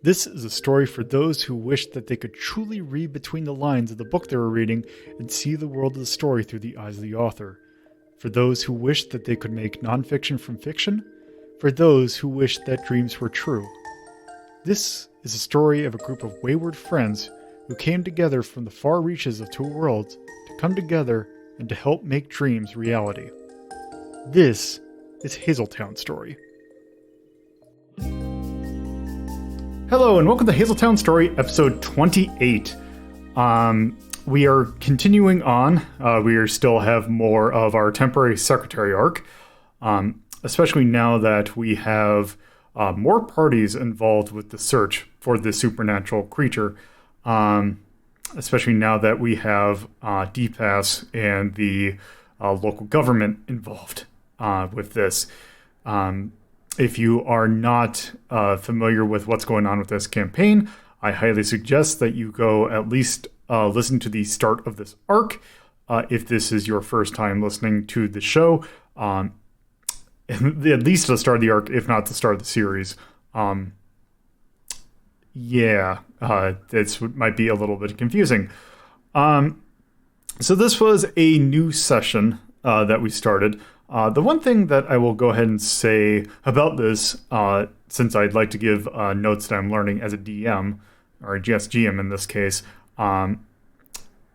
This is a story for those who wished that they could truly read between the lines of the book they were reading and see the world of the story through the eyes of the author. For those who wished that they could make nonfiction from fiction. For those who wished that dreams were true. This is a story of a group of wayward friends who came together from the far reaches of two worlds to come together and to help make dreams reality. This is Hazeltown Story. Hello and welcome to Hazeltown Story, episode 28. We are continuing on. We still have more of our temporary secretary arc, especially now that we have more parties involved with the search for this supernatural creature, especially now that we have DPAS and the local government involved with this. If you are not familiar with what's going on with this campaign, I highly suggest that you go at least listen to the start of this arc. If this is your first time listening to the show, at least the start of the arc, if not the start of the series. This might be a little bit confusing. So this was a new session that we started. The one thing that I will go ahead and say about this, since I'd like to give notes that I'm learning as a DM, or just GM in this case,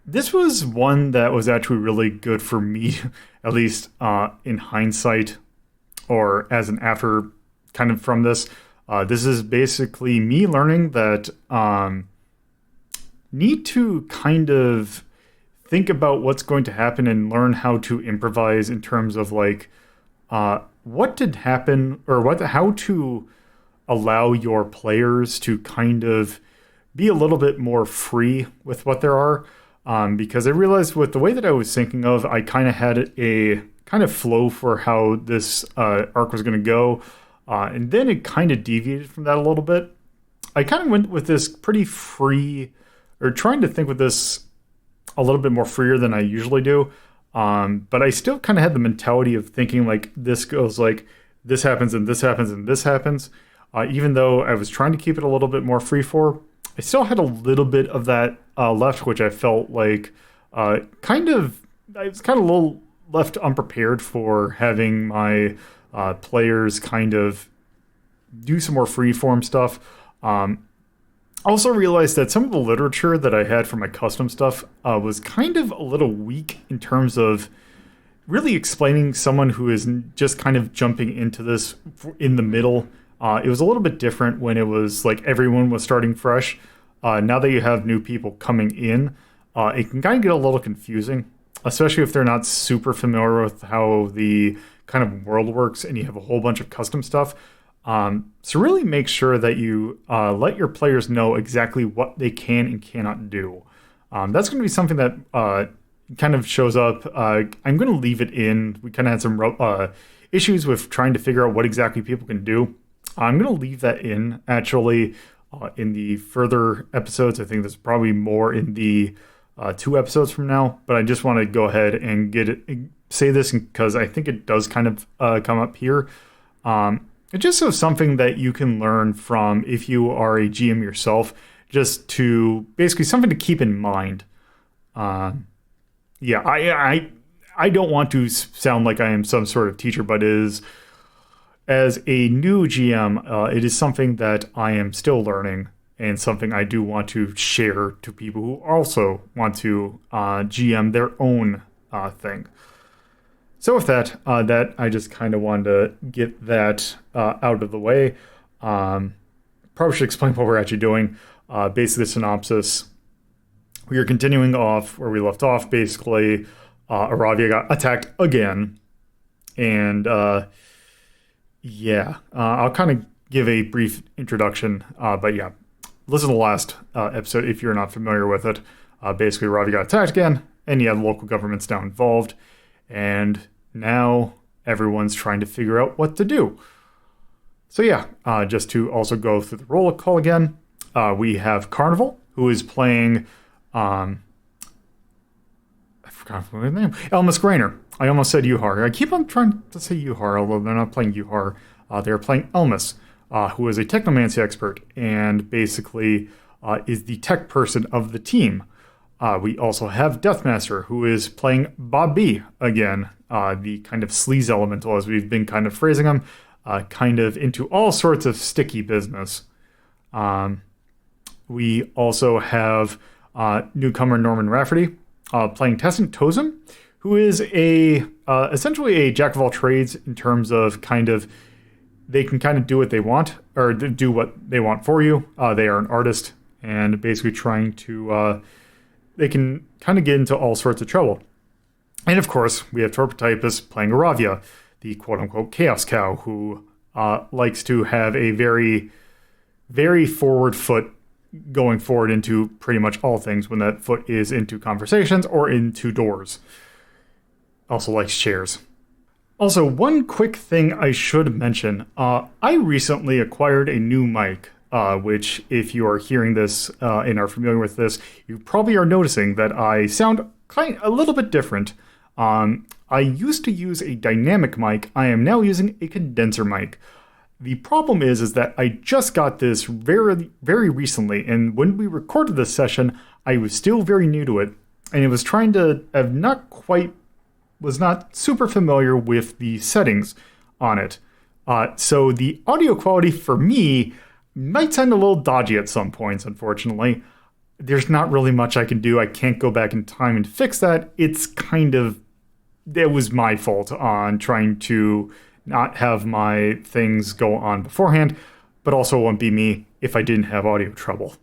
this was one that was actually really good for me, at least in hindsight, or as an after kind of from this. This is basically me learning that need to kind of think about what's going to happen and learn how to improvise in terms of like what did happen, or how to allow your players to kind of be a little bit more free with what there are. Because I realized with the way that I was thinking of, I kind of had a kind of flow for how this arc was going to go. And then it kind of deviated from that a little bit. I kind of went with this pretty free, or trying to think with this a little bit more freer than I usually do. But I still kind of had the mentality of thinking like this goes like this happens and this happens and this happens. Even though I was trying to keep it a little bit more free for, I still had a little bit of that left, which I felt like I was kind of a little left unprepared for having my players kind of do some more freeform stuff. I also realized that some of the literature that I had for my custom stuff was kind of a little weak in terms of really explaining someone who is just kind of jumping into this in the middle. It was a little bit different when it was like everyone was starting fresh. Now that you have new people coming in, it can kind of get a little confusing, especially if they're not super familiar with how the kind of world works and you have a whole bunch of custom stuff. So really make sure that you let your players know exactly what they can and cannot do. That's going to be something that kind of shows up. I'm going to leave it in. We kind of had some issues with trying to figure out what exactly people can do. I'm going to leave that in, actually, in the further episodes. I think there's probably more in the 2 episodes from now, but I just want to go ahead and say this because I think it does kind of come up here. It's just something that you can learn from if you are a GM yourself, just to basically something to keep in mind. I don't want to sound like I am some sort of teacher, but as a new GM, it is something that I am still learning and something I do want to share to people who also want to GM their own thing. So with that, I just kind of wanted to get that out of the way. Probably should explain what we're actually doing. Basically, the synopsis. We are continuing off where we left off. Basically, Iravia got attacked again. And I'll kind of give a brief introduction. But yeah, listen to the last episode if you're not familiar with it. Basically, Iravia got attacked again. And yeah, the local government's now involved. And now everyone's trying to figure out what to do. So yeah, just to also go through the roll call again, we have Carnival, who is playing, I forgot his name, Elmis Graner. I almost said Yuhar. I keep on trying to say Yuhar, although they're not playing Yuhar. They're playing Elmis, who is a technomancy expert and basically is the tech person of the team. We also have Deathmaster, who is playing Bobby again, the kind of sleaze elemental, as we've been kind of phrasing him, kind of into all sorts of sticky business. We also have newcomer Norman Rafferty playing Tacent, who is essentially a jack of all trades in terms of kind of they can kind of do what they want or do what they want for you. They are an artist and basically trying to they can kind of get into all sorts of trouble. And of course, we have TorpidTypist playing Iravia, the quote-unquote chaos cow, who likes to have a very, very forward foot going forward into pretty much all things when that foot is into conversations or into doors. Also likes chairs. Also, one quick thing I should mention. I recently acquired a new mic, which if you are hearing this and are familiar with this, you probably are noticing that I sound a little bit different. I used to use a dynamic mic. I am now using a condenser mic. The problem is that I just got this very, very recently, and when we recorded this session, I was still very new to it, and it was trying to was not super familiar with the settings on it. So the audio quality for me might sound a little dodgy at some points, unfortunately. There's not really much I can do. I can't go back in time and fix that. It was my fault on trying to not have my things go on beforehand, but also it wouldn't be me if I didn't have audio trouble.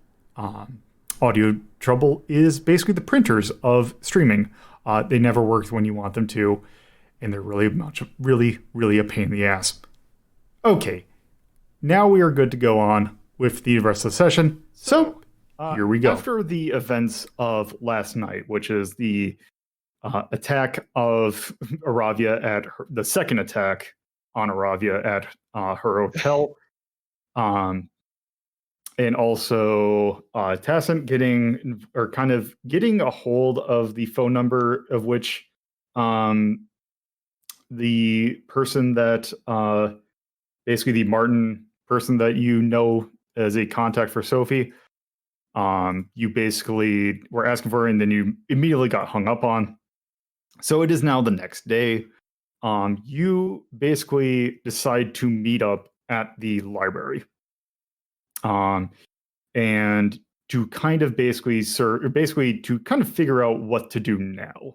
Audio trouble is basically the printers of streaming. They never work when you want them to, and they're really a pain in the ass. Okay, now we are good to go on with the rest of the session. So here we go. After the events of last night, which is the attack of Iravia the second attack on Iravia at her hotel, and also Tacent getting a hold of the phone number of which the person that basically the Martin person that you know as a contact for Sophie, you basically were asking for, and then you immediately got hung up on. So it is now the next day. You basically decide to meet up at the library. And to kind of basically to kind of figure out what to do now.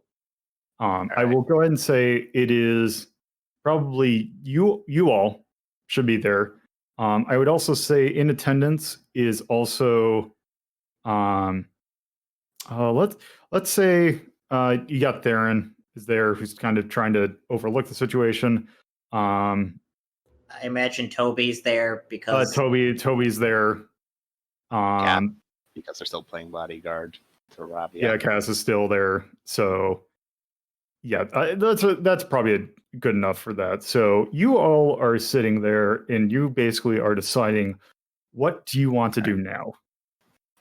I will go ahead and say it is probably you all should be there. I would also say in attendance is also let's say you got Theron is there, who's kind of trying to overlook the situation. I imagine Toby's there because Toby's there. Because they're still playing bodyguard to Iravia. Yeah, Cass is still there. So yeah, that's probably good enough for that. So you all are sitting there, and you basically are deciding what do you want to do now.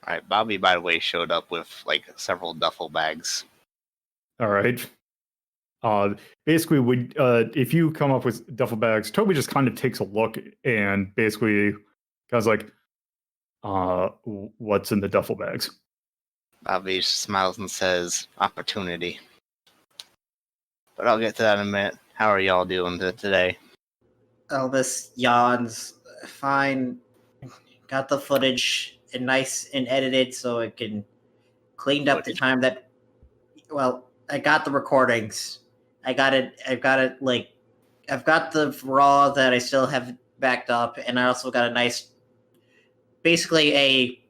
All right, Bobby, by the way, showed up with like several duffel bags. All right. Basically, if you come up with duffel bags, Toby just kind of takes a look and basically kind of like, what's in the duffel bags? Bobby smiles and says, opportunity. But I'll get to that in a minute. How are y'all doing today? Elvis yawns. Fine. Got the footage nice and edited so it can cleaned up the time that. Well, I got the recordings. I've got the raw that I still have backed up, and I also got a nice, basically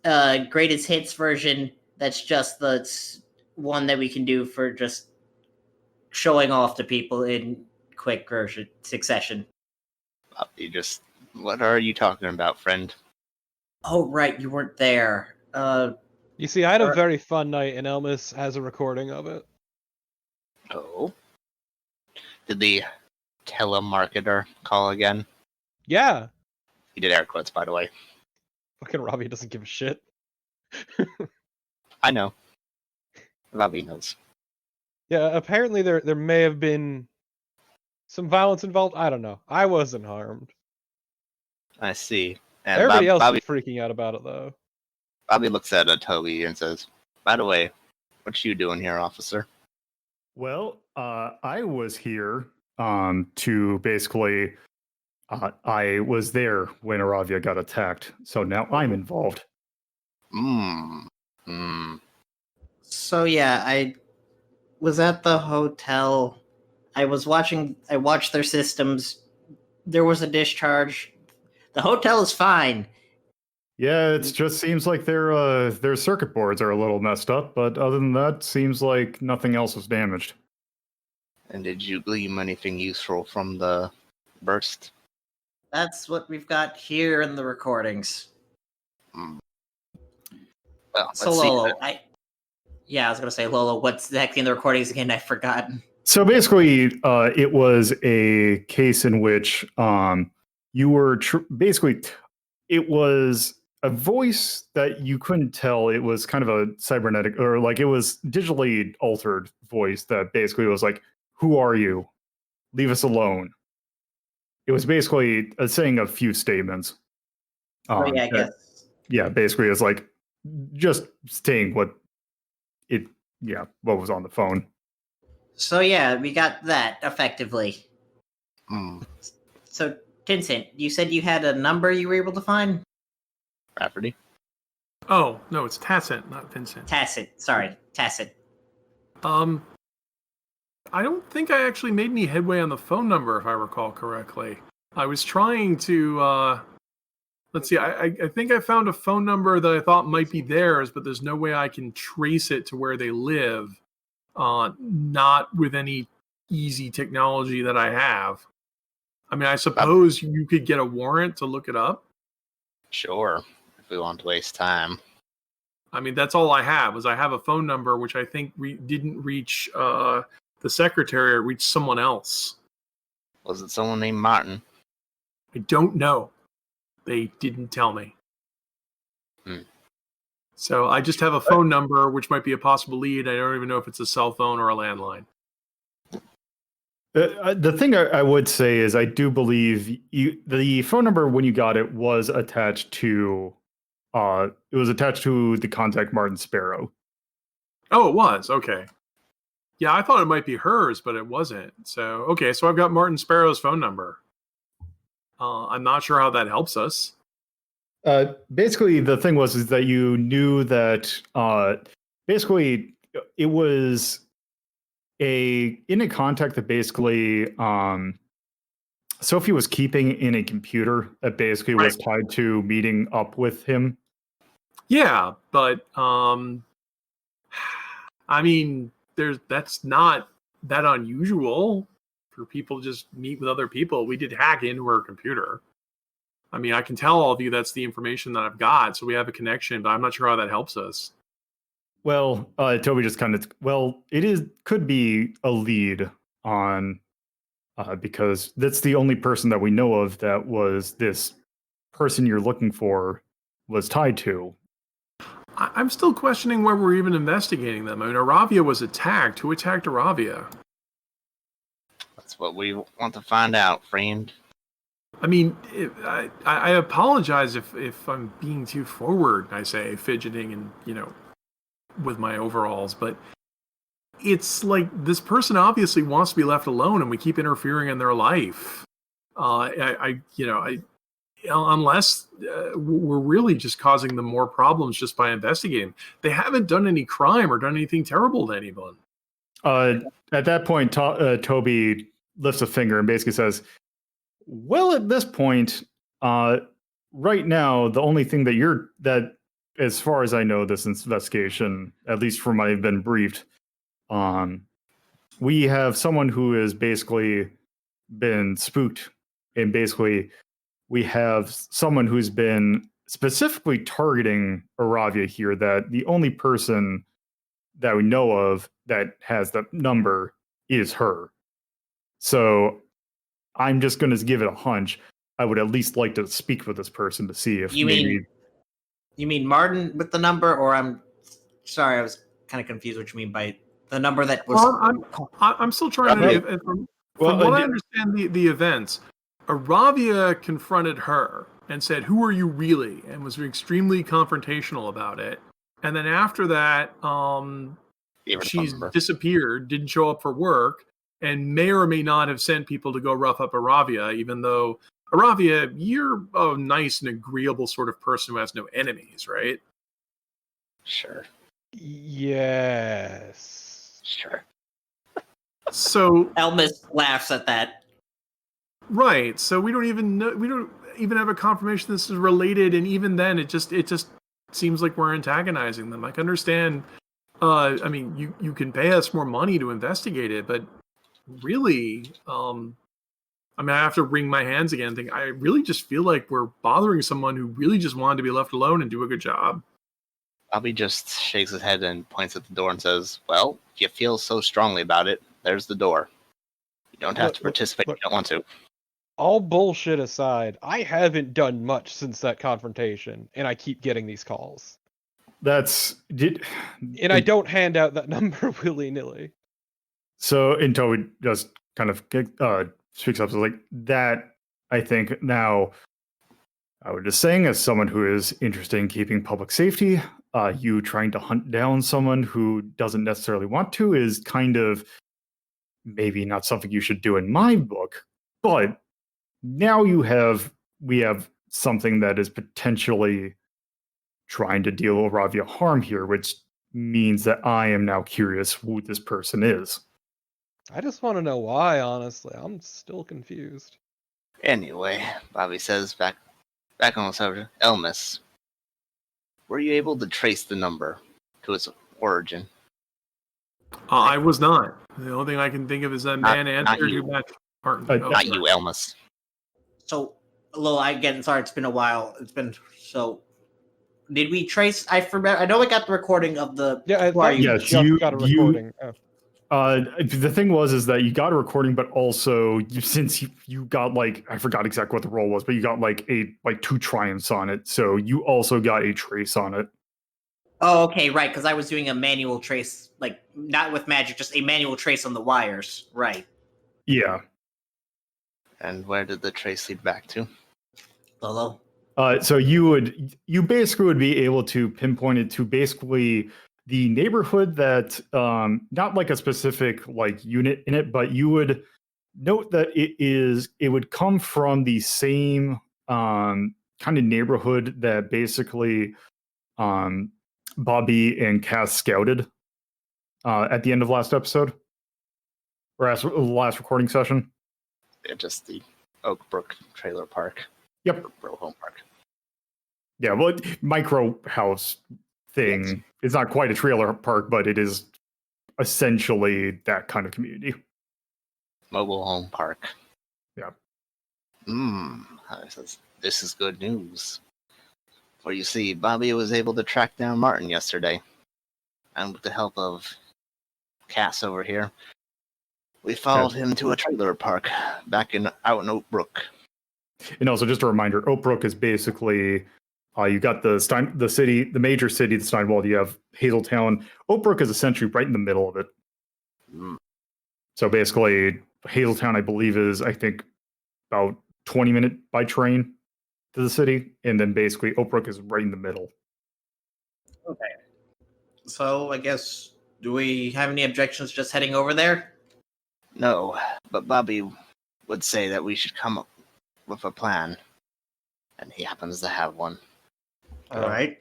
a greatest hits version that's just the one that we can do for just showing off to people in quick succession. What are you talking about, friend? Oh, right, you weren't there. You see, I had a very fun night, and Elmis has a recording of it. Oh? Did the telemarketer call again? Yeah. He did air quotes, by the way. Fucking Robbie doesn't give a shit. I know. Robbie knows. Yeah, apparently there may have been some violence involved. I don't know. I wasn't harmed. I see. And Everybody else Bobby, was freaking out about it, though. Bobby looks at Toby and says, "By the way, what you doing here, officer?" Well, I was here to basically. I was there when Iravia got attacked, so now I'm involved. So yeah, I was at the hotel. I watched their systems. There was a discharge. The hotel is fine. Yeah, it just seems like their circuit boards are a little messed up, but other than that, seems like nothing else was damaged. And did you glean anything useful from the burst? That's what we've got here in the recordings. Well, So let's see. Lolo, I was gonna say Lolo. What's exactly in the recordings again? I've forgotten. So basically, it was a case in which you were basically it was a voice that you couldn't tell. It was kind of a cybernetic, or like it was digitally altered voice that basically was like, "Who are you? Leave us alone." It was basically saying a few statements. I guess. Yeah, basically, it's like just saying what was on the phone. So yeah, we got that effectively. Hmm. So Tacent, you said you had a number you were able to find? Rafferty? Oh, no, it's Tacent, not Vincent. Tacent. Sorry, Tacent. I don't think I actually made any headway on the phone number, if I recall correctly. I was trying to, let's see, I think I found a phone number that I thought might be theirs, but there's no way I can trace it to where they live, not with any easy technology that I have. I mean, I suppose you could get a warrant to look it up. Sure, if we want to waste time. I mean, that's all I have, is I have a phone number, which I think didn't reach the secretary, it reached someone else. Was it someone named Martin? I don't know. They didn't tell me. So I just have a phone number, which might be a possible lead. I don't even know if it's a cell phone or a landline. The thing I would say is I do believe the phone number when you got it was attached to the contact Martin Sparrow. Oh, it was. Okay. Yeah, I thought it might be hers, but it wasn't. So, okay, so I've got Martin Sparrow's phone number. I'm not sure how that helps us. Basically, the thing is that you knew that basically it was in a contact that basically Sophie was keeping in a computer that basically was tied to meeting up with him. Yeah, but I mean, that's not that unusual for people to just meet with other people. We did hack into her computer. I mean, I can tell all of you that's the information that I've got, so we have a connection, but I'm not sure how that helps us. Well, Toby just could be a lead on because that's the only person that we know of that was this person you're looking for was tied to. I'm still questioning why we're even investigating them. I mean, Iravia was attacked. Who attacked Iravia? That's what we want to find out, friend. I mean, I apologize if I'm being too forward, I say, fidgeting and, with my overalls, but it's like this person obviously wants to be left alone and we keep interfering in their life. Unless we're really just causing them more problems just by investigating. They haven't done any crime or done anything terrible to anyone. At that point, Toby lifts a finger and basically says, well, at this point, right now, the only thing that as far as I know, this investigation, at least from what I've been briefed, we have someone who has basically been spooked, and basically we have someone who's been specifically targeting Iravia here, that the only person that we know of that has that number is her. So I'm just going to give it a hunch. I would at least like to speak with this person to see if You mean Martin with the number, or I'm sorry, I was kind of confused what you mean by the number that was. Well, I'm still trying to. From what I understand the events, Iravia confronted her and said, "Who are you really?" and was extremely confrontational about it. And then after that, she's disappeared, didn't show up for work, and may or may not have sent people to go rough up Iravia, even though, Iravia, you're a nice and agreeable sort of person who has no enemies, right? Sure. Yes. Sure. So Elmis laughs at that. right. So we don't even know. We don't even have a confirmation this is related, and even then, it just seems like we're antagonizing them. I can understand. I mean, you can pay us more money to investigate it, but really, I mean, I have to wring my hands again and think, I really just feel like we're bothering someone who really just wanted to be left alone and do a good job. Bobby just shakes his head and points at the door and says, "Well, if you feel so strongly about it, there's the door. You don't have to participate if you don't want to." All bullshit aside, I haven't done much since that confrontation, and I keep getting these calls. And I don't hand out that number willy-nilly. So, and Toby just kind of speaks up, so like that, I think now, I was just saying, as someone who is interested in keeping public safety, you trying to hunt down someone who doesn't necessarily want to is kind of maybe not something you should do in my book, but now we have something that is potentially trying to deal Iravia harm here, which means that I am now curious who this person is. I just want to know why, honestly. I'm still confused. Anyway, Bobby says, back on the subject, Elmis, were you able to trace the number to its origin? I was not. The only thing I can think of is that man answered who matched Martin. Not you, Elmis. So, Lo, sorry, it's been a while. Did we trace? I forgot. I know we got the recording of the. Yeah, I thought you just got a recording. The thing is that you got a recording, but also since you got like, I forgot exactly what the role was, but you got like 2 triumphs on it, so you also got a trace on it. Oh, okay, right. Because I was doing a manual trace, like not with magic, just a manual trace on the wires, right? Yeah. And where did the trace lead back to? Lolo. So you basically would be able to pinpoint it to basically the neighborhood that, not like a specific like unit in it, but you would note that it would come from the same kind of neighborhood that basically Bobby and Cass scouted at the end of last episode, or the last recording session. Yeah, just the Oakbrook Trailer Park. Yep. Row Home Park. Yeah, well, micro house thing. It's not quite a trailer park, but it is essentially that kind of community. Mobile home park. Yeah. This is good news. For you see, Bobby was able to track down Martin yesterday. And with the help of Cass over here, we followed him to a trailer park out in Oakbrook. And also, just a reminder, Oakbrook is basically you got the major city, the Steinwald. You have Hazeltown. Oakbrook is essentially right in the middle of it. So basically, Hazeltown, I believe, is I think about 20-minute by train to the city, and then basically Oakbrook is right in the middle. Okay. So I guess, do we have any objections just heading over there? No, but Bobby would say that we should come up with a plan, and he happens to have one. All right.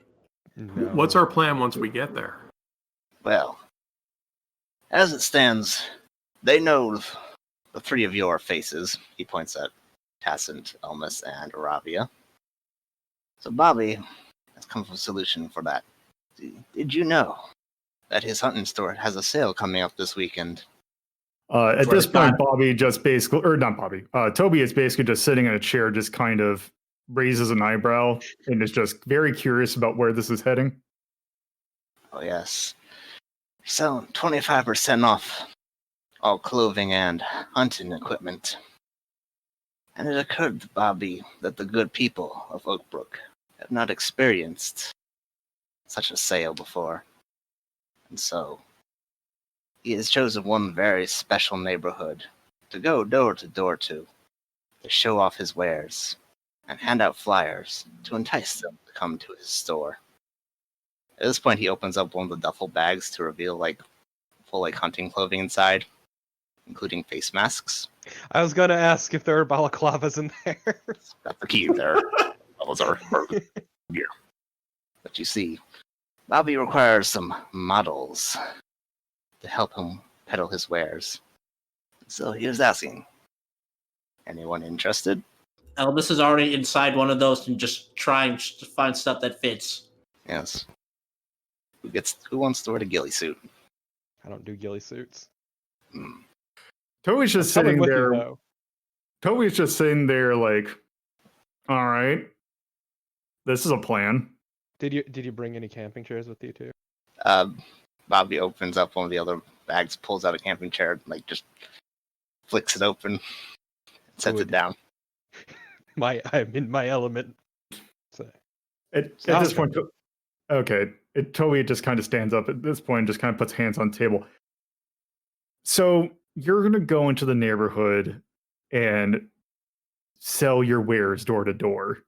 No. What's our plan once we get there? Well, as it stands, they know the 3 of your faces. He points at Tacent, Elmis, and Iravia. So Bobby has come up with a solution for that. Did you know that his hunting store has a sale coming up this weekend? At this point, Bobby just basically, or not Bobby, Toby is basically just sitting in a chair, just kind of raises an eyebrow and is just very curious about where this is heading. Oh, yes. Selling 25% off all clothing and hunting equipment. And it occurred to Bobby that the good people of Oakbrook have not experienced such a sale before. And so, he has chosen one very special neighborhood to go door to door to show off his wares and hand out flyers to entice them to come to his store. At this point, he opens up one of the duffel bags to reveal full hunting clothing inside, including face masks. I was gonna ask if there are balaclavas in there. That's the key there. Those are gear. But you see, Bobby requires some models to help him peddle his wares. So he was asking, anyone interested? Elmis is already inside one of those and just trying to find stuff that fits. Yes. Who wants to wear the ghillie suit? I don't do ghillie suits. Toby's just sitting there. Toby's just sitting there like, all right, this is a plan. Did you bring any camping chairs with you too? Bobby opens up one of the other bags, pulls out a camping chair, just flicks it open, sets it down. I'm in my element. So. At this point, okay, Toby just kind of stands up at this point and just kind of puts hands on the table. So you're going to go into the neighborhood and sell your wares door to door.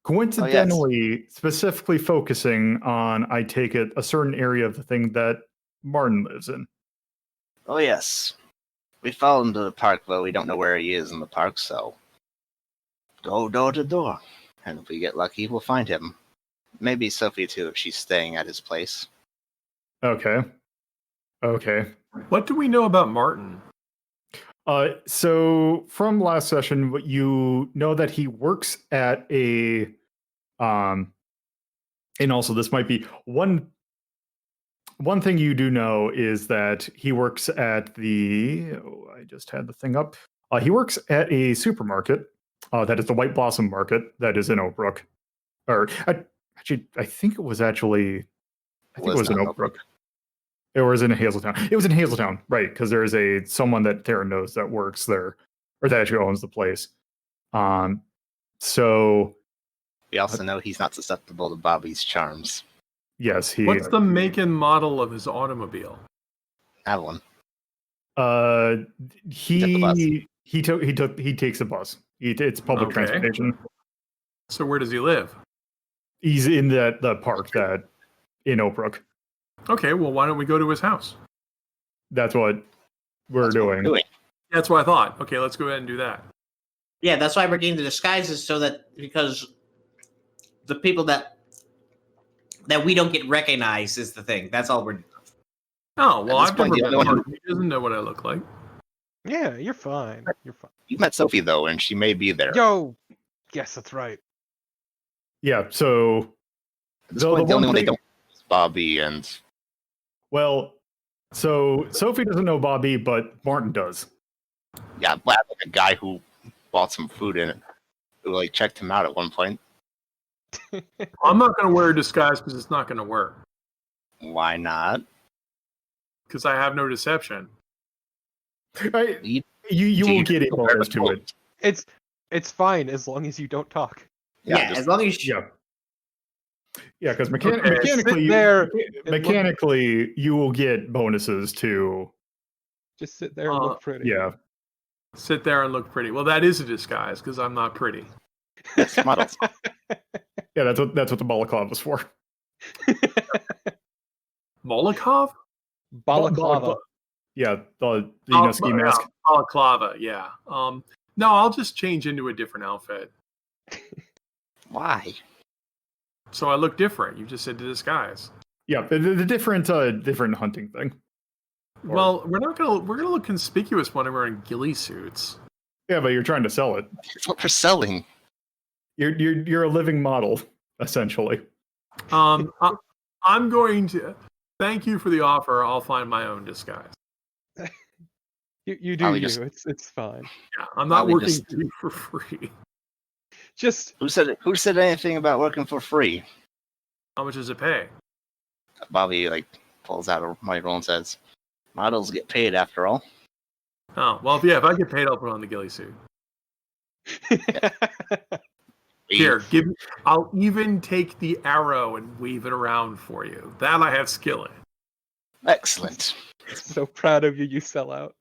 Coincidentally, specifically focusing on, I take it, a certain area of the thing that Martin lives in. Oh, yes. We followed him to the park, though we don't know where he is in the park, so go door to door. And if we get lucky, we'll find him. Maybe Sophie, too, if she's staying at his place. Okay. What do we know about Martin? So from last session, you know that he works at a, and also this might be one thing you do know is that he works at I just had the thing up. He works at a supermarket, that is the White Blossom Market, that is in Oak Brook. Or, I think it was in Oak Brook. It was in Hazeltown. It was in Hazeltown, right? Because there's someone that Tara knows that works there, or that actually owns the place. So we also know he's not susceptible to Bobby's charms. Yes, What's the make and model of his automobile? I have one. He takes a bus. It's public transportation. So where does he live? He's in the park that in Oak Brook. Okay, well, why don't we go to his house? That's what we're doing. That's what I thought. Okay, let's go ahead and do that. Yeah, that's why we're getting the disguises, because the people that we don't get recognized is the thing. That's all we're doing. Oh, well, I've never met Martin. He doesn't know what I look like. Yeah, you're fine. You met Sophie, though, and she may be there. Yo! Yes, that's right. Yeah, so the only one they don't is Bobby and... Well, so Sophie doesn't know Bobby, but Martin does. Yeah, like a guy who bought some food in it, who checked him out at one point. I'm not going to wear a disguise because it's not going to work. Why not? Because I have no deception. You will get a bonus to it. It's fine as long as you don't talk. Yeah, as long as you... Yeah, because mechanically, you will get bonuses to... Just sit there and look pretty. Yeah. Sit there and look pretty. Well, that is a disguise, because I'm not pretty. Yes, models. Yeah, that's what the balaclava was for. Molotov? Balaclava. Yeah, the ski mask. Balaclava, yeah. No, I'll just change into a different outfit. Why? So I look different. You just said the disguise. Yeah, the different hunting thing. Well, we're gonna look conspicuous when we're wearing ghillie suits. Yeah, but you're trying to sell it. It's what we're selling. You're a living model, essentially. I'm going to thank you for the offer. I'll find my own disguise. You do you. It's fine. Yeah, I'm not working for free. Just who said anything about working for free? How much does it pay? Bobby pulls out a rifle and says, "Models get paid after all." Oh well, if I get paid, I'll put on the ghillie suit. Here, I'll even take the arrow and weave it around for you. That I have skill in. Excellent. So proud of you. You sell out.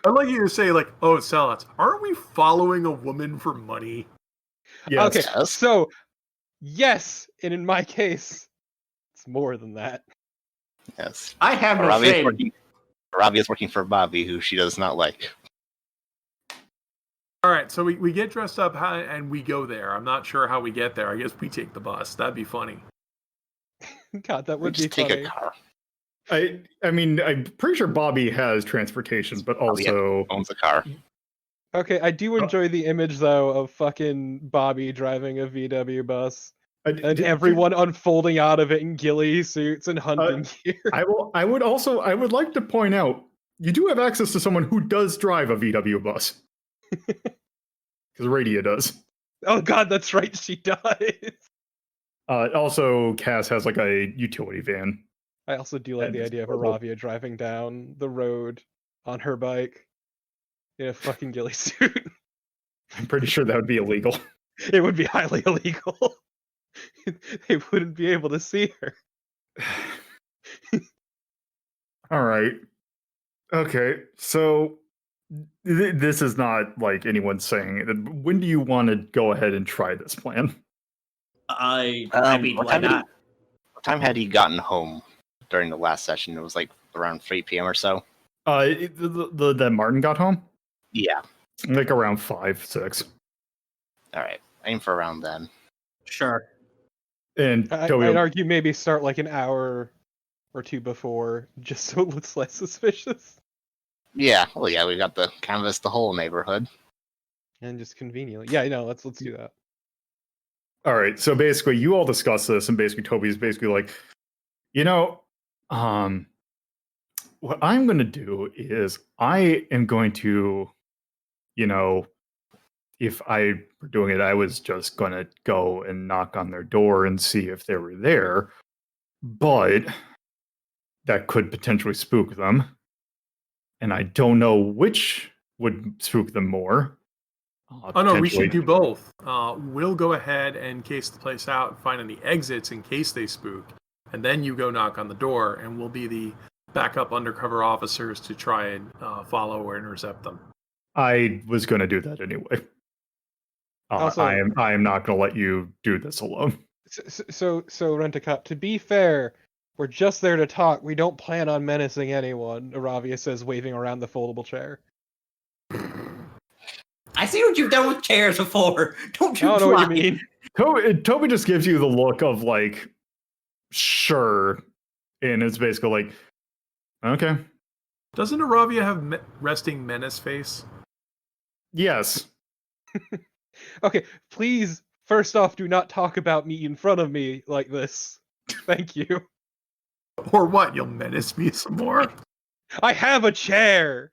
I'd like you to say, like, oh, sellouts, aren't we following a woman for money? Yes. Okay, Yes. so yes, and in my case, it's more than that. Yes. I have no Aravia's shame. Aravia's working for Bobby, who she does not like. All right, so we get dressed up and we go there. I'm not sure how we get there. I guess we take the bus. That'd be funny. God, that We would be just take funny. a car. I mean, I'm pretty sure Bobby has transportation, but also Owns a car. Okay, I do enjoy the image though of fucking Bobby driving a VW bus and everyone unfolding out of it in ghillie suits and hunting gear. I would like to point out you do have access to someone who does drive a VW bus. Because Radia does. Oh god, that's right, she does. Also, Cass has like a utility van. I also do like the idea of Iravia driving down the road on her bike in a fucking ghillie suit. I'm pretty sure that would be illegal. It would be highly illegal. They wouldn't be able to see her. All right. Okay, so this is not like anyone saying it. When do you want to go ahead and try this plan? I mean, what why time not? What time had he gotten home during the last session? It was like around 3 p.m. or so. That Martin got home? Yeah. Like around 5, 6. All right. Aim for around then. Sure. And I'd argue maybe start like an hour or two before, just so it looks less suspicious. Yeah. Well, yeah, we got the canvas the whole neighborhood. And just conveniently. Yeah, no, let's do that. All right, so basically you all discuss this, and basically Toby's basically like, what I'm going to do is I am going to, if I were doing it, I was just going to go and knock on their door and see if they were there. But that could potentially spook them. And I don't know which would spook them more. Oh no, we should do both. We'll go ahead and case the place out and find any exits in case they spook. And then you go knock on the door, and we'll be the backup undercover officers to try and follow or intercept them. I was going to do that anyway. Also, I am not going to let you do this alone. So Rent-A-Cop, to be fair, we're just there to talk. We don't plan on menacing anyone, Iravia says, waving around the foldable chair. I see what you've done with chairs before. Don't you I don't know what you mean. Toby just gives you the look of like, sure. And it's basically like, okay. Doesn't Iravia have resting menace face? Yes. Okay, please, first off, do not talk about me in front of me like this. Thank you. Or what? You'll menace me some more? I have a chair!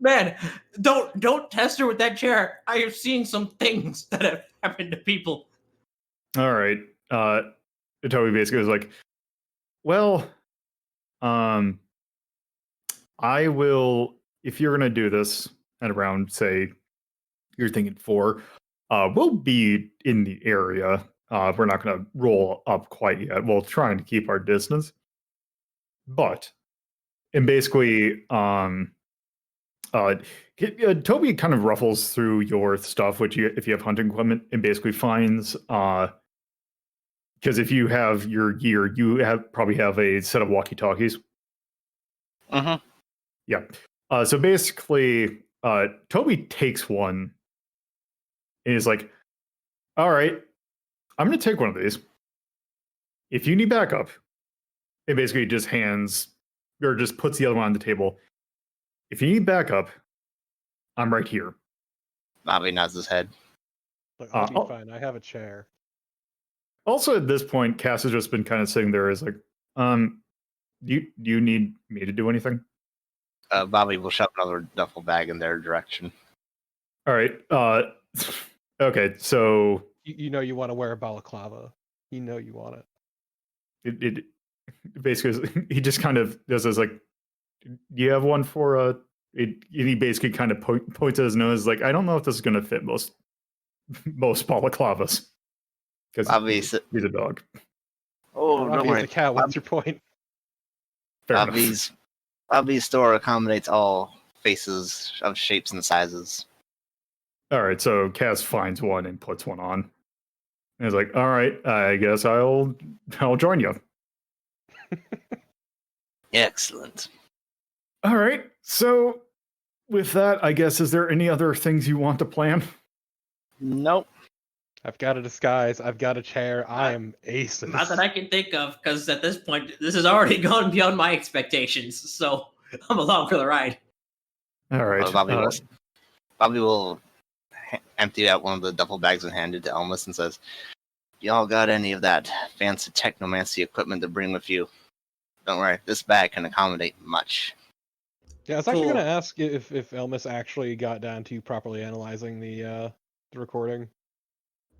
Man, don't test her with that chair. I have seen some things that have happened to people. All right. Toby basically was like, well, I will, if you're going to do this at around, say, you're thinking 4, we'll be in the area. We're not going to roll up quite yet. We'll try to keep our distance. But, and basically, Toby kind of ruffles through your stuff, which if you have hunting equipment, and basically finds, because if you have your gear, you probably have a set of walkie-talkies. Uh-huh. Yeah. So basically, Toby takes one and is like, all right, I'm going to take one of these. If you need backup, it basically just just puts the other one on the table. If you need backup, I'm right here. Bobby nods his head. Look, I'll be fine. I have a chair. Also, at this point, Cass has just been kind of sitting there as like, do you need me to do anything? Bobby will shove another duffel bag in their direction. All right. Okay, so You know you want to wear a balaclava. You know you want it. It basically, he just kind of does this like, do you have one for he basically kind of points at his nose like, I don't know if this is going to fit most balaclavas. Because he's a dog. Oh, don't worry. A cow. What's your point? Fair Bobby's Bobby's store accommodates all faces of shapes and sizes. All right, so Cass finds one and puts one on. And he's like, all right, I guess I'll join you. Excellent. All right, so with that, I guess, is there any other things you want to plan? Nope. I've got a disguise. I've got a chair. I am aces. Not that I can think of, because at this point, this has already gone beyond my expectations. So I'm along for the ride. All right. Well, Bobby will empty out one of the duffel bags and hand it to Elmis and says, "Y'all got any of that fancy technomancy equipment to bring with you? Don't worry, this bag can accommodate much." Yeah, I was actually Cool. going to ask if Elmis actually got down to properly analyzing the recording.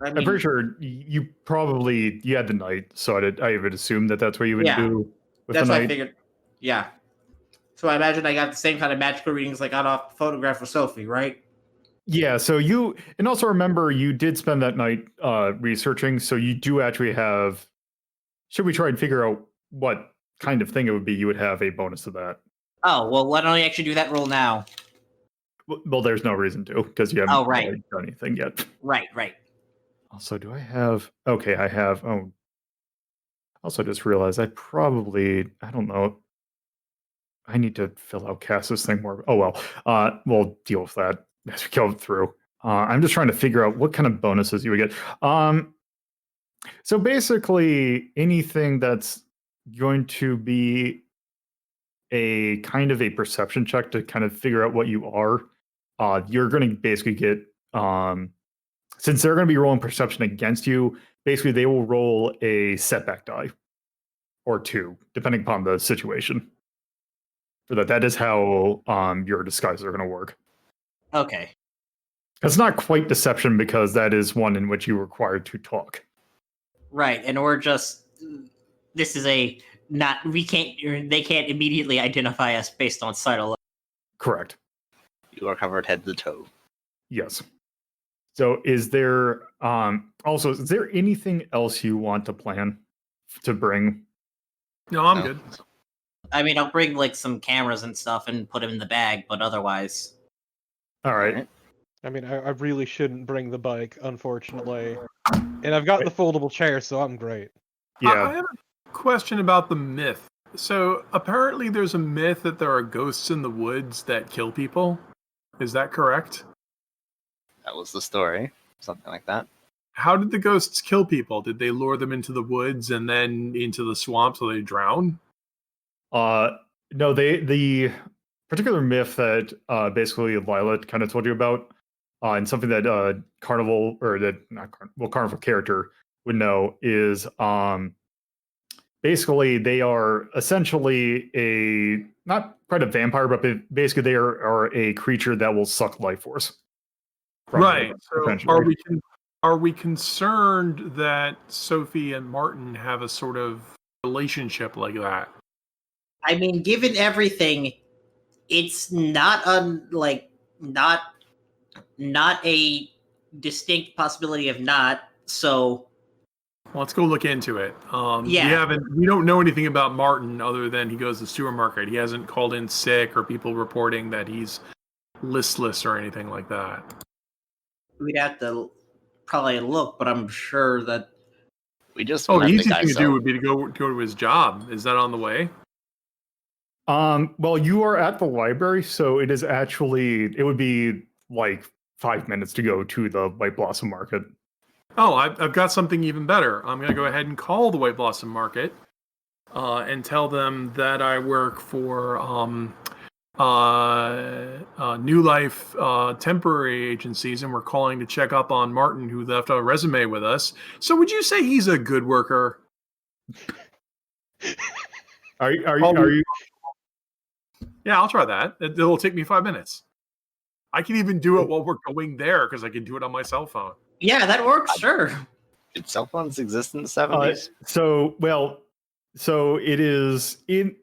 I I'm mean, pretty sure you had the night, so I would assume that's what you would do with that's the what night. I figured. Yeah. So I imagine I got the same kind of magical readings I got off the photograph of Sophie, right? Yeah, so and also remember you did spend that night researching, so you do actually have. Should we try and figure out what kind of thing it would be? You would have a bonus to that. Oh, well, why don't I actually do that roll now? Well, there's no reason to because you haven't right. really done anything yet. Right. Also, do I have? Okay, I have. Oh, also just realized I don't know. I need to fill out Cass's thing more. Oh well, we'll deal with that as we go through. I'm just trying to figure out what kind of bonuses you would get. So basically, anything that's going to be a kind of a perception check to kind of figure out what you are, you're going to basically get. Since they're going to be rolling perception against you, basically they will roll a setback die or two, depending upon the situation. For that, that is how your disguises are going to work. Okay. It's not quite deception because that is one in which you're required to talk. Right, and we're just. This is they can't immediately identify us based on sight alone. Correct. You are covered head to toe. Yes. So is there anything else you want to plan to bring? No, I'm good. I mean, I'll bring like some cameras and stuff and put them in the bag, but otherwise. All right. I mean, I really shouldn't bring the bike, unfortunately. And I've got the foldable chair, so I'm great. Yeah. I have a question about the myth. So apparently there's a myth that there are ghosts in the woods that kill people. Is that correct? That was the story. Something like that. How did the ghosts kill people? Did they lure them into the woods and then into the swamp so they drown? No, the particular myth that basically Lila kind of told you about, and something that Carnival Carnival character would know is basically they are essentially not quite a vampire, but basically they are a creature that will suck life force. Right. So are we concerned that Sophie and Martin have a sort of relationship like that? I mean, given everything, it's not not a distinct possibility of not. So let's go look into it. Yeah. We don't know anything about Martin other than he goes to the supermarket. He hasn't called in sick or people reporting that he's listless or anything like that. We'd have to probably look, but I'm sure that we just the easiest thing to do would be to go to his job. Is that on the way? Well, you are at the library, so it would be like 5 minutes to go to the White Blossom Market. Oh, I've got something even better. I'm going to go ahead and call the White Blossom Market and tell them that I work for New Life temporary agencies, and we're calling to check up on Martin, who left a resume with us. So would you say he's a good worker? Are you? Yeah, I'll try that. It'll take me 5 minutes. I can even do it while we're going there because I can do it on my cell phone. Yeah, that works. Sure. Did cell phones exist in the 70s? So it is in.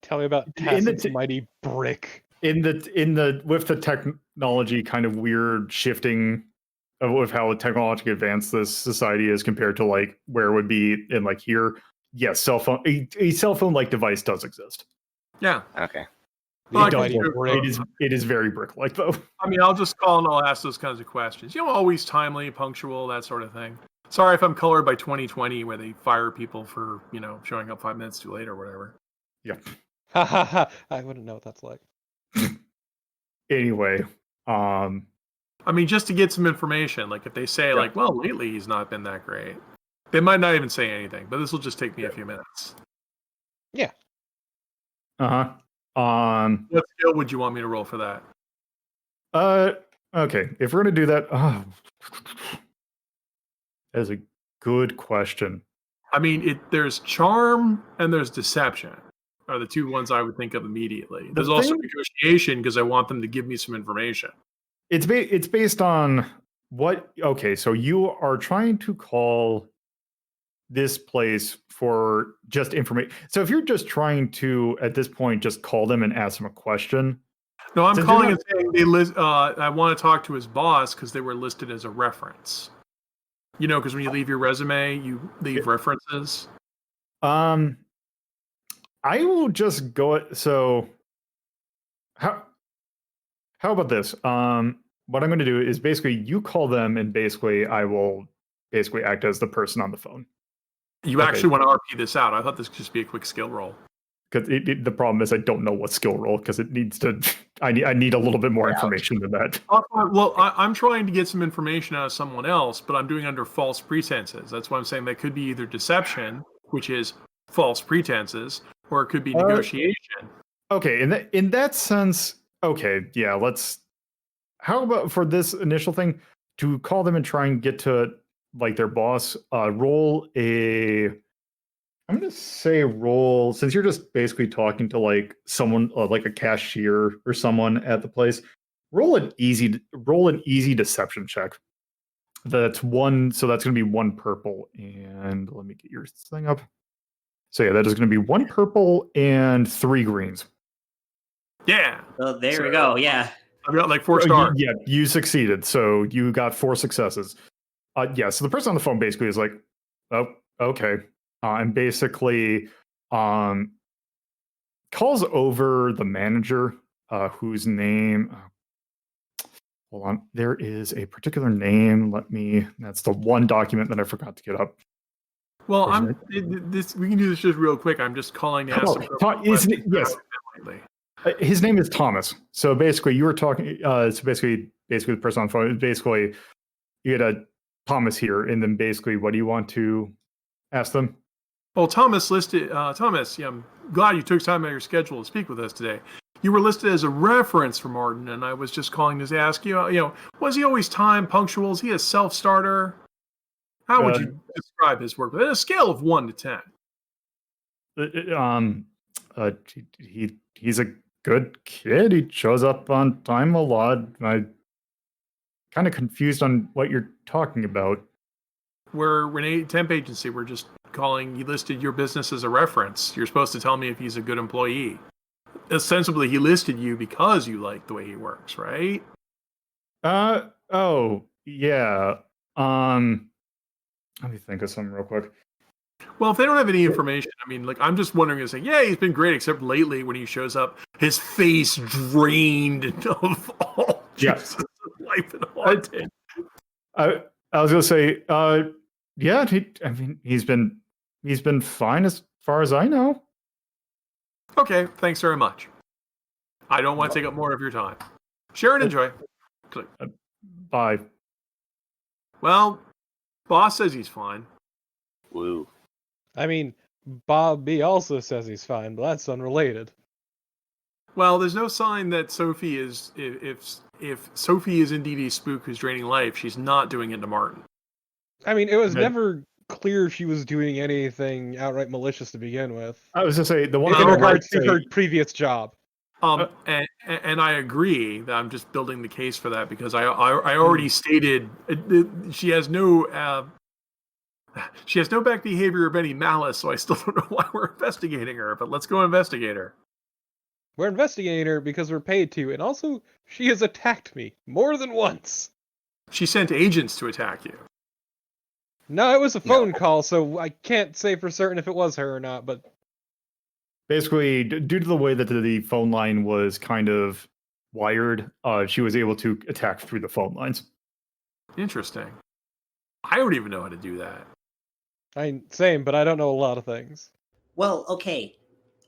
Tell me about Tacent's mighty brick. With the technology kind of weird shifting of how technologically advanced this society is compared to like where it would be in like here. Yes, a cell phone like device does exist. Yeah. Okay. Well, I It can might do even break. It is very brick-like, though. I mean, I'll just call and I'll ask those kinds of questions. Always timely, punctual, that sort of thing. Sorry if I'm colored by 2020, where they fire people for showing up 5 minutes too late or whatever. Yep. Ha ha ha! I wouldn't know what that's like. Anyway, I mean, just to get some information, like if they say Yeah. well, lately he's not been that great. They might not even say anything, but this will just take me a few minutes. Yeah. uh-huh. What skill would you want me to roll for that? Okay. If we're gonna do that, that is a good question. I mean, there's charm and there's deception are the two ones I would think of immediately. There's also negotiation because I want them to give me some information. It's based on what? Okay, so you are trying to call this place for just information. So if you're just trying to, at this point, just call them and ask them a question. No, I'm Since calling you're and saying they list. I want to talk to his boss because they were listed as a reference. Because when you leave your resume, you leave references. I will just go. So how about this? What I'm going to do is basically you call them, and basically I will basically act as the person on the phone. You actually want to RP this out? I thought this could just be a quick skill roll. Because the problem is I don't know what skill roll because it needs to. I need a little bit more information than that. Well, I'm trying to get some information out of someone else, but I'm doing under false pretenses. That's why I'm saying that could be either deception, which is false pretenses, or it could be negotiation. Okay, in that sense, okay, yeah. How about for this initial thing to call them and try and get to like their boss? Roll a. I'm going to say roll, since you're just basically talking to like someone like a cashier or someone at the place, roll an easy deception check. That's one, so that's going to be 1 purple. And let me get your thing up. So yeah, that is going to be 1 purple and 3 greens. Yeah. So there we go. Yeah. I've got like 4 stars. Yeah, you succeeded. So you got 4 successes. Yeah, so the person on the phone basically is like, oh, okay. And basically calls over the manager, whose name, hold on, there is a particular name. That's the one document that I forgot to get up. Well, we can do this just real quick. I'm just calling to ask yes. His name is Thomas. So basically you were talking, so basically the person on the phone, basically you get a Thomas here, and then basically what do you want to ask them? Well, Thomas listed. Thomas, I'm glad you took time out of your schedule to speak with us today. You were listed as a reference for Martin, and I was just calling to ask you, was he always punctual? Is he a self-starter? How would you describe his work? On a scale of 1 to 10. He's a good kid. He shows up on time a lot. I'm kind of confused on what you're talking about. We're a temp agency. We're just calling. You listed your business as a reference. You're supposed to tell me if he's a good employee. Ostensibly, he listed you because you like the way he works, right? Oh, yeah. Let me think of something real quick. Well, if they don't have any information, I mean, I'm just wondering, yeah, he's been great, except lately when he shows up, his face drained of all juices of life and haunted. I was gonna say, yeah, he's been fine as far as I know. Okay, thanks very much. I don't want to take up more of your time. Share and enjoy. Click. Bye. Well, boss says he's fine. Woo. I mean, Bob B also says he's fine, but that's unrelated. Well, there's no sign that Sophie is. If Sophie is indeed a spook who's draining life, she's not doing it to Martin. I mean, it was never clear she was doing anything outright malicious to begin with. I was gonna say the one in regards to her previous job. And I agree that I'm just building the case for that because I already stated she has no back behavior of any malice, so I still don't know why we're investigating her. But let's go investigate her. We're investigating her because we're paid to, and also she has attacked me more than once. She sent agents to attack you. No, it was a phone call, so I can't say for certain if it was her or not, but basically, due to the way that the phone line was kind of wired, she was able to attack through the phone lines. Interesting. I don't even know how to do that. Same, but I don't know a lot of things. Well, okay.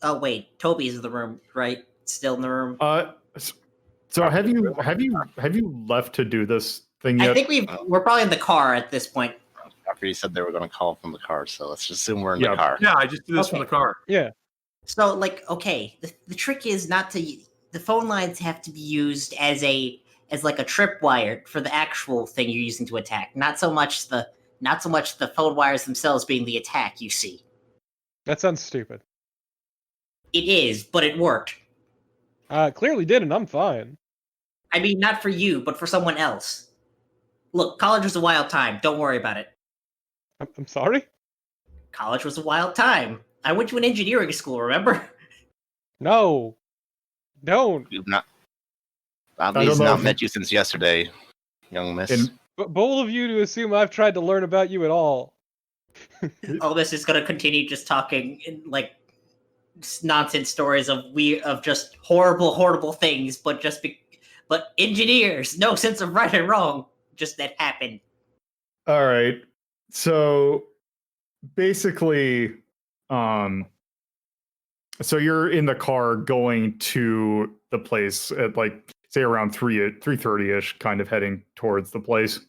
Oh wait, Toby's in the room, right? Still in the room. So have you left to do this thing yet? I think we're probably in the car at this point. Rafferty said they were going to call from the car, so let's just assume we're in the car. Yeah, I just did this from the car. Yeah. So, like, okay, the trick is not to. The phone lines have to be used as like a tripwire for the actual thing you're using to attack. Not so much the phone wires themselves being the attack. You see, That sounds stupid. it is, but it worked. It clearly did, and I'm fine. I mean, not for you, but for someone else. Look, college was a wild time. Don't worry about it. I'm sorry? College was a wild time. I went to an engineering school, remember? No. Don't. Bobby's not met you since yesterday, young miss. But bold of you to assume I've tried to learn about you at all. Oh, this is gonna continue just talking like nonsense stories of just horrible things, but but engineers, no sense of right and wrong, just that happened. All right. So basically, so you're in the car going to the place at like say around 3:30ish, kind of heading towards the place.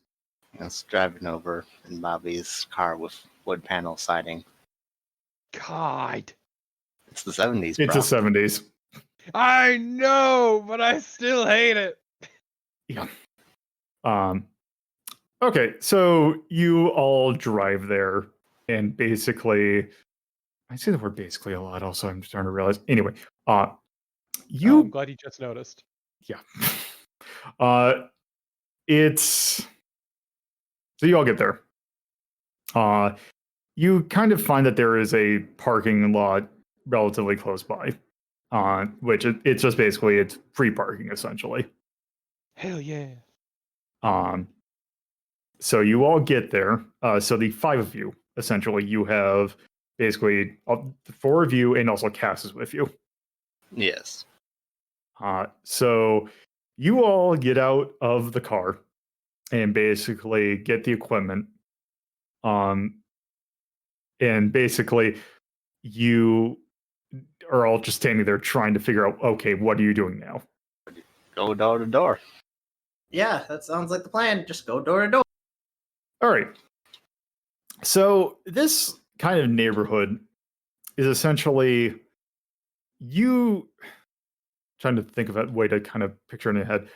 It's driving over in Bobby's car with wood panel siding. God. It's the 70s, bro. It's the 70s. I know, but I still hate it. Yeah. Okay, so you all drive there, and basically, I say the word basically a lot. Also, I'm starting to realize. Anyway, I'm glad you just noticed. Yeah. It's so you all get there. You kind of find that there is a parking lot relatively close by, which it's just basically it's free parking essentially. Hell yeah. So you all get there. So the 5 of you, essentially, you have basically the 4 of you, and also Cass is with you. Yes. So you all get out of the car and basically get the equipment. And basically, you are all just standing there trying to figure out, okay, what are you doing now? Go door to door. Yeah, that sounds like the plan. Just go door to door. All right. So this kind of neighborhood is essentially you trying to think of a way to kind of picture it in your head.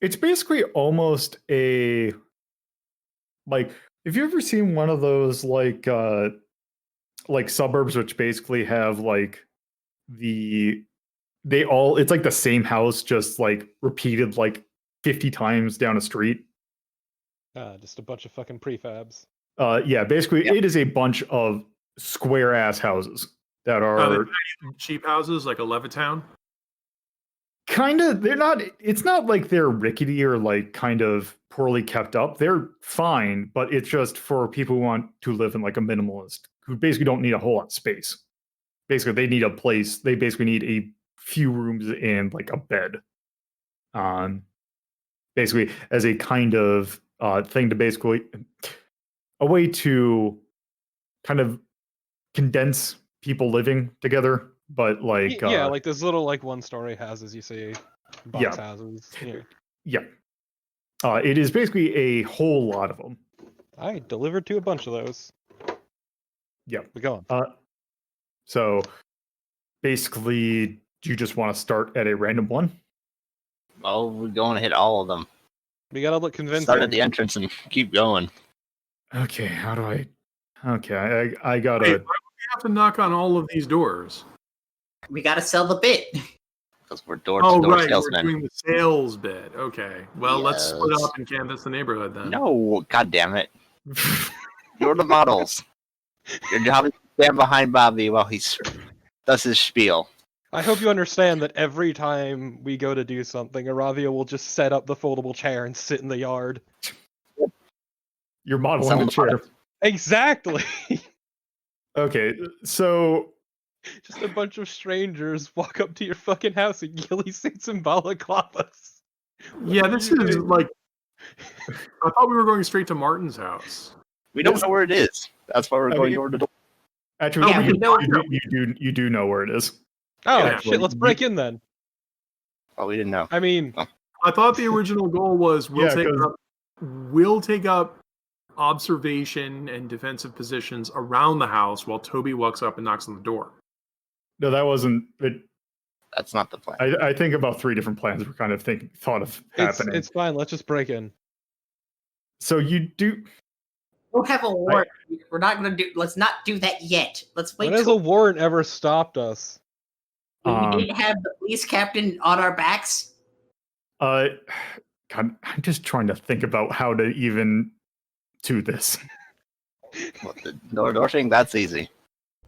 It's basically almost a like have you ever seen one of those like suburbs which basically have like it's like the same house just like repeated like 50 times down a street? Just a bunch of fucking prefabs. Yeah, basically it is a bunch of square ass houses that are cheap houses like a Levittown. Kind of, it's not like they're rickety or like kind of poorly kept up. They're fine, but it's just for people who want to live in like a minimalist, who basically don't need a whole lot of space. Basically, they need a place. They basically need a few rooms and like a bed. Basically, as a kind of thing to basically a way to kind of condense people living together, but like like those little like 1-story houses you see, box houses. Yeah. It is basically a whole lot of them. I delivered to a bunch of those. Yeah. But go on. So basically, do you just want to start at a random one? Oh, we're going to hit all of them. We gotta look convincing. Start at the entrance and keep going. Okay, how do I? Okay, I gotta. Wait, why would we have to knock on all of these doors? We gotta sell the bit. Because we're door-to-door salesmen. We're doing the sales bit. Okay, well, let's split up and canvass the neighborhood then. No, god damn it. You're the models. Your job is to stand behind Bobby while he does his spiel. I hope you understand that every time we go to do something, Iravia will just set up the foldable chair and sit in the yard. You're modeling the chair. Exactly. Okay, so Just a bunch of strangers walk up to your fucking house in ghillie suits and balaclavas. Yeah, this is like. I thought we were going straight to Martin's house. We don't know where it is. That's why we're going door to door. Actually, Yeah, we know you do know where it is. Oh Yeah, shit! Let's break in then. Oh, we didn't know. I mean, I thought the original goal was we'll take up observation and defensive positions around the house while Toby walks up and knocks on the door. No, that wasn't it. That's not the plan. I think about 3 different plans were kind of thought of happening. it's fine. Let's just break in. So you do. We'll have a warrant. We're not going to do. Let's not do that yet. Let's wait. When has a warrant ever stopped us? We didn't have the police captain on our backs. God, I'm just trying to think about how to even do this. Well, the door thing, that's easy.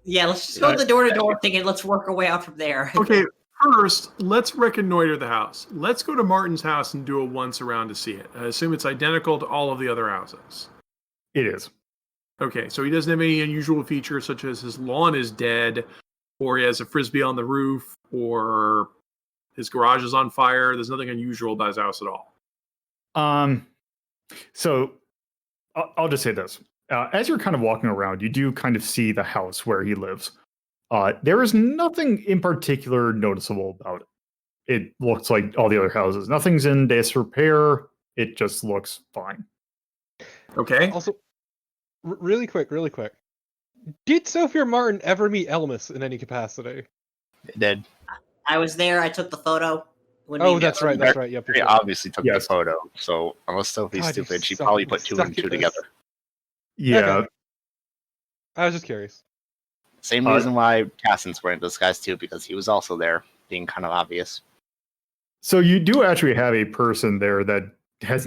Yeah, let's just go to the door-to-door thing and let's work our way out from there. Okay, first, let's reconnoiter the house. Let's go to Martin's house and do a once around to see it. I assume it's identical to all of the other houses. It is. Okay, so he doesn't have any unusual features such as his lawn is dead, or he has a frisbee on the roof, or his garage is on fire. There's nothing unusual about his house at all. So I'll just say this. As you're kind of walking around, you do kind of see the house where he lives. There is nothing in particular noticeable about it. It looks like all the other houses. Nothing's in disrepair. It just looks fine. Okay. Also, really quick. Did Sophie or Martin ever meet Elmis in any capacity? It did. I was there. I took the photo. That's right. Yep. He obviously took the photo. So unless Sophie's stupid, she probably put 2 and 2 together. Yeah. Okay. I was just curious. Same reason why Tacent's wearing disguise too, because he was also there, being kind of obvious. So you do actually have a person there that has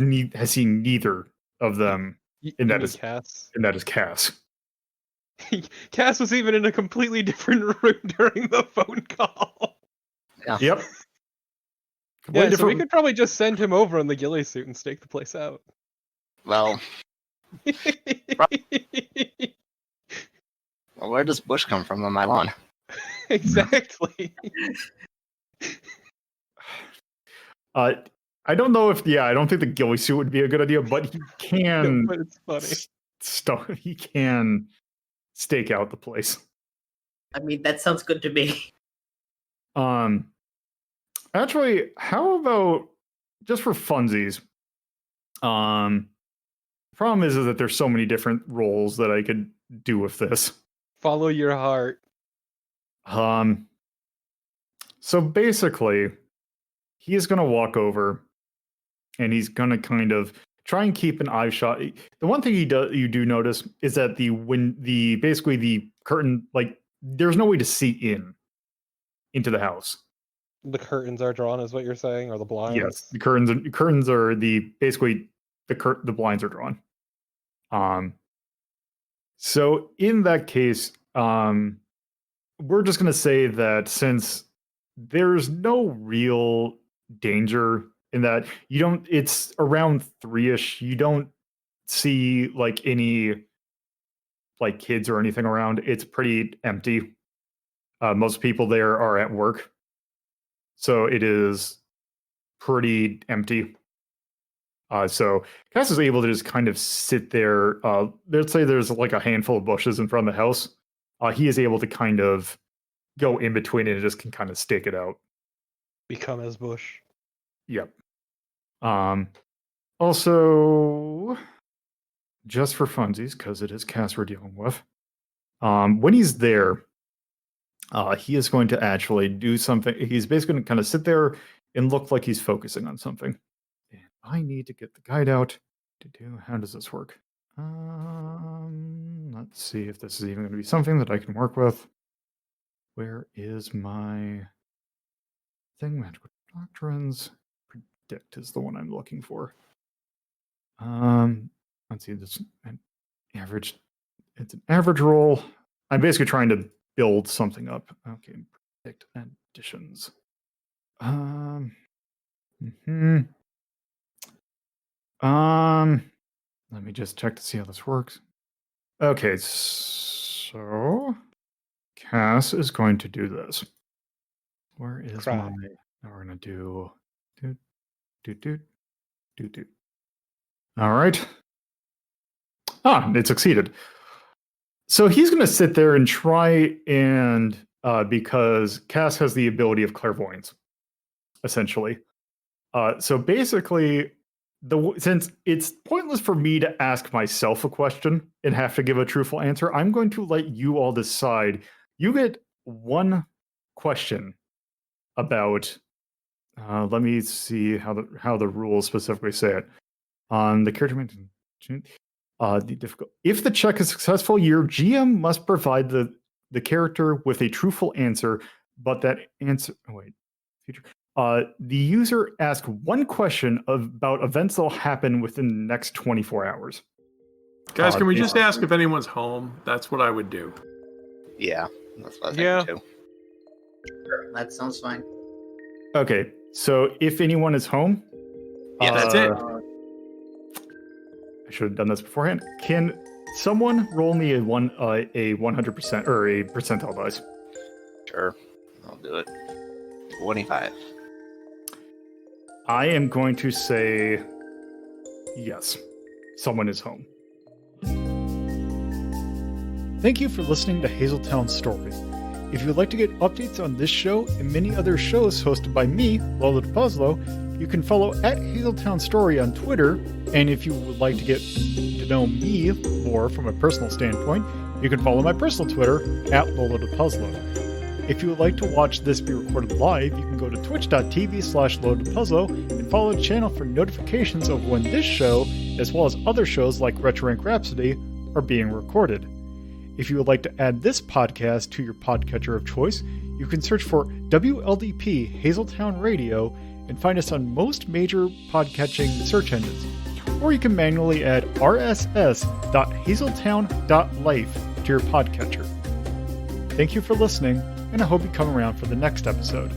seen neither of them, and that is Cass. And that is Cass. Cass was even in a completely different room during the phone call. Yeah. Yep. Yeah, so we could probably just send him over in the ghillie suit and stake the place out. Well, where does bush come from on my lawn? Exactly. I don't know if I don't think the ghillie suit would be a good idea, but he can. But it's funny. He can stake out the place. I mean, that sounds good to me. Actually, how about just for funsies? Problem is that there's so many different roles that I could do with this. Follow your heart. So basically, he is going to walk over, and he's going to kind of try and keep an eye shot. The one thing you do notice is that basically the curtain, like, there's no way to see into the house. The curtains are drawn, is what you're saying, or the blinds? Yes, the curtains are basically the blinds are drawn. So in that case, we're just going to say that since there's no real danger in that, it's around 3-ish, you don't see like any like kids or anything around. It's pretty empty. Most people there are at work, so it is pretty empty. So Cass is able to just kind of sit there. Let's say there's like a handful of bushes in front of the house. He is able to kind of go in between it and just can kind of stake it out. Become as bush. Yep. Also, just for funsies, because it is Cass we're dealing with, when he's there, he is going to actually do something. He's basically going to kind of sit there and look like he's focusing on something. And I need to get the guide out to do. How does this work? Let's see if this is even going to be something that I can work with. Where is my thing? Magical Doctrines. Predict is the one I'm looking for. Let's see, this an average. It's an average roll. I'm basically trying to build something up. Okay, predict additions. Let me just check to see how this works. Okay, so Cass is going to do this. Where is Cry. my... Now we're going to do... All right. It succeeded. So he's going to sit there and try and... because Cass has the ability of clairvoyance, essentially. So basically, since it's pointless for me to ask myself a question and have to give a truthful answer, I'm going to let you all decide. You get one question about... let me see how the rules specifically say it. On the character... the difficult. If the check is successful, your GM must provide the character with a truthful answer, but that answer... Oh, wait. Future. The user asks one question about events that will happen within the next 24 hours. Guys, can we just ask if anyone's home? That's what I would do. Yeah, that's what I think too. Sure, that sounds fine. Okay, so if anyone is home... Yeah, that's it. I should have done this beforehand. Can someone roll me a 100% or a percentile dice? Sure, I'll do it. 25. I am going to say yes. Someone is home. Thank you for listening to Hazeltown Story. If you would like to get updates on this show and many other shows hosted by me, LoloDePuzlo, you can follow at Hazeltown Story on Twitter. And if you would like to get to know me more from a personal standpoint, you can follow my personal Twitter at LoloDePuzlo. If you would like to watch this be recorded live, you can go to twitch.tv/LoloDePuzlo and follow the channel for notifications of when this show, as well as other shows like Retro Rank Rhapsody, are being recorded. If you would like to add this podcast to your podcatcher of choice, you can search for WLDP Hazeltown Radio and find us on most major podcatching search engines. Or you can manually add rss.hazeltown.life to your podcatcher. Thank you for listening, and I hope you come around for the next episode.